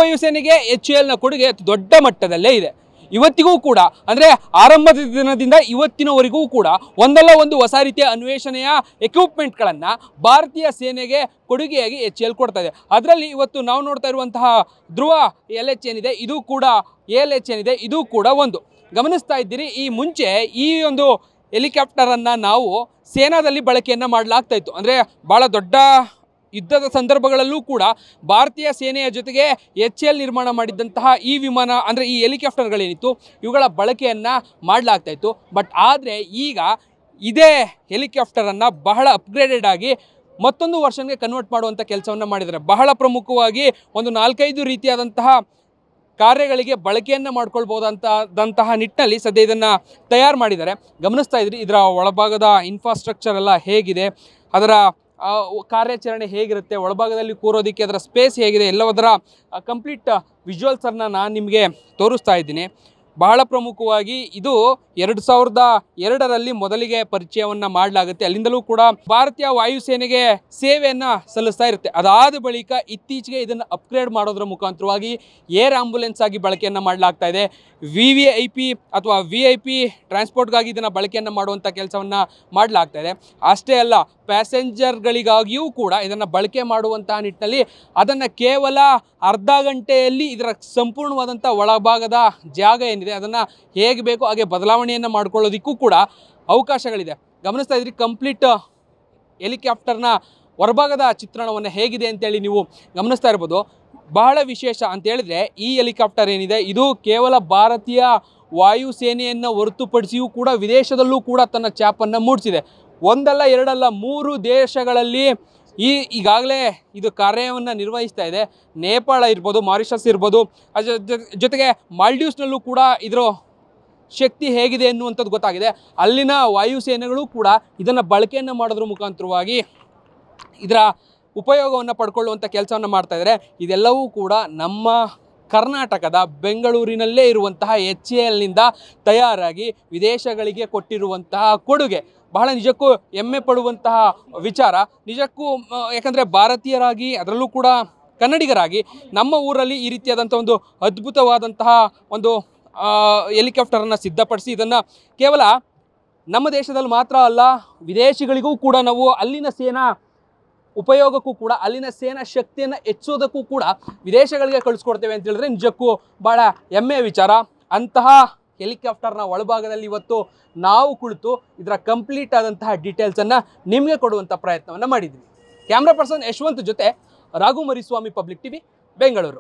ವಾಯುಸೇನೆಗೆ HALನ ಕೊಡುಗೆ ದೊಡ್ಡ ಮಟ್ಟದಲ್ಲೇ ಇದೆ. ಇವತ್ತಿಗೂ ಕೂಡ ಅಂದರೆ ಆರಂಭದ ದಿನದಿಂದ ಇವತ್ತಿನವರೆಗೂ ಕೂಡ ಒಂದಲ್ಲ ಒಂದು ಹೊಸ ರೀತಿಯ ಅನ್ವೇಷಣೆಯ ಎಕ್ವಿಪ್ಮೆಂಟ್ಗಳನ್ನು ಭಾರತೀಯ ಸೇನೆಗೆ ಕೊಡುಗೆಯಾಗಿ HAL ಕೊಡ್ತಾ ಇದೆ. ಅದರಲ್ಲಿ ಇವತ್ತು ನಾವು ನೋಡ್ತಾ ಇರುವಂತಹ ಧ್ರುವ LH ಏನಿದೆ ಇದು ಕೂಡ ALH ಏನಿದೆ ಇದು ಕೂಡ ಒಂದು. ಗಮನಿಸ್ತಾ ಇದ್ದೀರಿ, ಈ ಮುಂಚೆ ಈ ಒಂದು ಹೆಲಿಕಾಪ್ಟರನ್ನು ನಾವು ಸೇನಾದಲ್ಲಿ ಬಳಕೆಯನ್ನು ಮಾಡಲಾಗ್ತಾ ಇತ್ತು. ಅಂದರೆ ಭಾಳ ದೊಡ್ಡ ಯುದ್ಧದ ಸಂದರ್ಭಗಳಲ್ಲೂ ಕೂಡ ಭಾರತೀಯ ಸೇನೆಯ ಜೊತೆಗೆ HAL ನಿರ್ಮಾಣ ಮಾಡಿದ್ದಂತಹ ಈ ವಿಮಾನ ಅಂದರೆ ಈ ಹೆಲಿಕಾಪ್ಟರ್ಗಳೇನಿತ್ತು ಇವುಗಳ ಬಳಕೆಯನ್ನು ಮಾಡಲಾಗ್ತಾ ಇತ್ತು. ಬಟ್ ಆದರೆ ಈಗ ಇದೇ ಹೆಲಿಕಾಪ್ಟರನ್ನು ಬಹಳ ಅಪ್ಗ್ರೇಡೆಡ್ ಆಗಿ ಮತ್ತೊಂದು ವರ್ಷನ್ಗೆ ಕನ್ವರ್ಟ್ ಮಾಡುವಂಥ ಕೆಲಸವನ್ನು ಮಾಡಿದ್ದಾರೆ. ಬಹಳ ಪ್ರಮುಖವಾಗಿ ಒಂದು 4-5 ರೀತಿಯಾದಂತಹ ಕಾರ್ಯಗಳಿಗೆ ಬಳಕೆಯನ್ನು ಮಾಡ್ಕೊಳ್ಬೋದಂತಹ ನಿಟ್ಟಿನಲ್ಲಿ ಸದ್ಯ ಇದನ್ನು ತಯಾರು ಮಾಡಿದ್ದಾರೆ. ಗಮನಿಸ್ತಾ ಇದ್ರಿ, ಇದರ ಒಳಭಾಗದ ಇನ್ಫ್ರಾಸ್ಟ್ರಕ್ಚರ್ ಎಲ್ಲ ಹೇಗಿದೆ, ಅದರ ಕಾರ್ಯಾಚರಣೆ ಹೇಗಿರುತ್ತೆ, ಒಳಭಾಗದಲ್ಲಿ ಕೂರೋದಕ್ಕೆ ಅದರ ಸ್ಪೇಸ್ ಹೇಗಿದೆ, ಎಲ್ಲದರ ಕಂಪ್ಲೀಟ್ ವಿಜುವಲ್ಸನ್ನು ನಾನು ನಿಮಗೆ ತೋರಿಸ್ತಾ ಇದ್ದೀನಿ. ಬಹಳ ಪ್ರಮುಖವಾಗಿ ಇದು 2002ರಲ್ಲಿ ಮೊದಲಿಗೆ ಪರಿಚಯವನ್ನು ಮಾಡಲಾಗುತ್ತೆ. ಅಲ್ಲಿಂದಲೂ ಕೂಡ ಭಾರತೀಯ ವಾಯುಸೇನೆಗೆ ಸೇವೆಯನ್ನು ಸಲ್ಲಿಸ್ತಾ ಇರುತ್ತೆ. ಅದಾದ ಬಳಿಕ ಇತ್ತೀಚೆಗೆ ಇದನ್ನು ಅಪ್ಗ್ರೇಡ್ ಮಾಡೋದ್ರ ಮುಖಾಂತರವಾಗಿ ಏರ್ ಆಂಬ್ಯುಲೆನ್ಸ್ ಆಗಿ ಬಳಕೆಯನ್ನು ಮಾಡಲಾಗ್ತಾ ಇದೆ. VVIP ಅಥವಾ VIP ಟ್ರಾನ್ಸ್ಪೋರ್ಟ್ಗಾಗಿ ಇದನ್ನು ಬಳಕೆಯನ್ನು ಮಾಡುವಂಥ ಕೆಲಸವನ್ನು ಮಾಡಲಾಗ್ತಾ ಇದೆ. ಅಷ್ಟೇ ಅಲ್ಲ, ಪ್ಯಾಸೆಂಜರ್ಗಳಿಗಾಗಿಯೂ ಕೂಡ ಇದನ್ನು ಬಳಕೆ ಮಾಡುವಂತಹ ನಿಟ್ಟಿನಲ್ಲಿ ಅದನ್ನು ಕೇವಲ ಅರ್ಧ ಗಂಟೆಯಲ್ಲಿ ಇದರ ಸಂಪೂರ್ಣವಾದಂಥ ಒಳಭಾಗದ ಜಾಗ ಏನಿದೆ ಅದನ್ನು ಹೇಗೆ ಬೇಕೋ ಹಾಗೆ ಬದಲಾವಣೆಯನ್ನು ಮಾಡ್ಕೊಳ್ಳೋದಕ್ಕೂ ಕೂಡ ಅವಕಾಶಗಳಿದೆ. ಗಮನಿಸ್ತಾ ಇದ್ರಿ, ಕಂಪ್ಲೀಟ್ ಹೆಲಿಕಾಪ್ಟರ್ನ ಹೊರಭಾಗದ ಚಿತ್ರಣವನ್ನು ಹೇಗಿದೆ ಅಂತೇಳಿ ನೀವು ಗಮನಿಸ್ತಾ ಇರ್ಬೋದು. ಬಹಳ ವಿಶೇಷ ಅಂತ ಹೇಳಿದ್ರೆ ಈ ಹೆಲಿಕಾಪ್ಟರ್ ಏನಿದೆ ಇದು ಕೇವಲ ಭಾರತೀಯ ವಾಯುಸೇನೆಯನ್ನು ಹೊರತುಪಡಿಸಿಯೂ ಕೂಡ ವಿದೇಶದಲ್ಲೂ ಕೂಡ ತನ್ನ ಛಾಪನ್ನು ಮೂಡಿಸಿದೆ. ಒಂದಲ್ಲ ಎರಡಲ್ಲ 3 ದೇಶಗಳಲ್ಲಿ ಈಗಾಗಲೇ ಇದು ಕಾರ್ಯವನ್ನು ನಿರ್ವಹಿಸ್ತಾ ಇದೆ. ನೇಪಾಳ ಇರ್ಬೋದು, ಮಾರಿಷಸ್ ಇರ್ಬೋದು, ಜೊತೆಗೆ ಮಾಲ್ಡೀವ್ಸ್ನಲ್ಲೂ ಕೂಡ ಇದರ ಶಕ್ತಿ ಹೇಗಿದೆ ಎನ್ನುವಂಥದ್ದು ಗೊತ್ತಾಗಿದೆ. ಅಲ್ಲಿನ ವಾಯುಸೇನೆಗಳು ಕೂಡ ಇದನ್ನು ಬಳಕೆಯನ್ನು ಮಾಡೋದ್ರ ಮುಖಾಂತರವಾಗಿ ಇದರ ಉಪಯೋಗವನ್ನು ಪಡ್ಕೊಳ್ಳುವಂಥ ಕೆಲಸವನ್ನು ಮಾಡ್ತಾ ಇದ್ದಾರೆ. ಇದೆಲ್ಲವೂ ಕೂಡ ನಮ್ಮ ಕರ್ನಾಟಕದ ಬೆಂಗಳೂರಿನಲ್ಲೇ ಇರುವಂತಹ HALನಿಂದ ತಯಾರಾಗಿ ವಿದೇಶಗಳಿಗೆ ಕೊಟ್ಟಿರುವಂತಹ ಕೊಡುಗೆ ಬಹಳ ನಿಜಕ್ಕೂ ಹೆಮ್ಮೆ ಪಡುವಂತಹ ವಿಚಾರ. ನಿಜಕ್ಕೂ ಯಾಕಂದರೆ ಭಾರತೀಯರಾಗಿ ಅದರಲ್ಲೂ ಕೂಡ ಕನ್ನಡಿಗರಾಗಿ ನಮ್ಮ ಊರಲ್ಲಿ ಈ ರೀತಿಯಾದಂಥ ಒಂದು ಅದ್ಭುತವಾದಂತಹ ಒಂದು ಹೆಲಿಕಾಪ್ಟರನ್ನು ಸಿದ್ಧಪಡಿಸಿ ಇದನ್ನು ಕೇವಲ ನಮ್ಮ ದೇಶದಲ್ಲಿ ಮಾತ್ರ ಅಲ್ಲ ವಿದೇಶಿಗಳಿಗೂ ಕೂಡ ನಾವು ಅಲ್ಲಿನ ಸೇನಾ ಉಪಯೋಗಕ್ಕೂ ಕೂಡ ಅಲ್ಲಿನ ಸೇನಾ ಶಕ್ತಿಯನ್ನು ಹೆಚ್ಚೋದಕ್ಕೂ ಕೂಡ ವಿದೇಶಗಳಿಗೆ ಕಳಿಸ್ಕೊಡ್ತೇವೆ ಅಂತ ಹೇಳಿದ್ರೆ ನಿಜಕ್ಕೂ ಭಾಳ ಹೆಮ್ಮೆಯ ವಿಚಾರ. ಅಂತಹ ಹೆಲಿಕಾಪ್ಟರ್ನ ಒಳಭಾಗದಲ್ಲಿ ಇವತ್ತು ನಾವು ಕುಳಿತು ಇದರ ಕಂಪ್ಲೀಟ್ ಆದಂತಹ ಡೀಟೇಲ್ಸನ್ನು ನಿಮಗೆ ಕೊಡುವಂಥ ಪ್ರಯತ್ನವನ್ನು ಮಾಡಿದ್ವಿ. ಕ್ಯಾಮ್ರಾ ಪರ್ಸನ್ ಯಶವಂತ್ ಜೊತೆ ರಾಘು ಮರಿಸ್ವಾಮಿ, ಪಬ್ಲಿಕ್ ಟಿವಿ, ಬೆಂಗಳೂರು.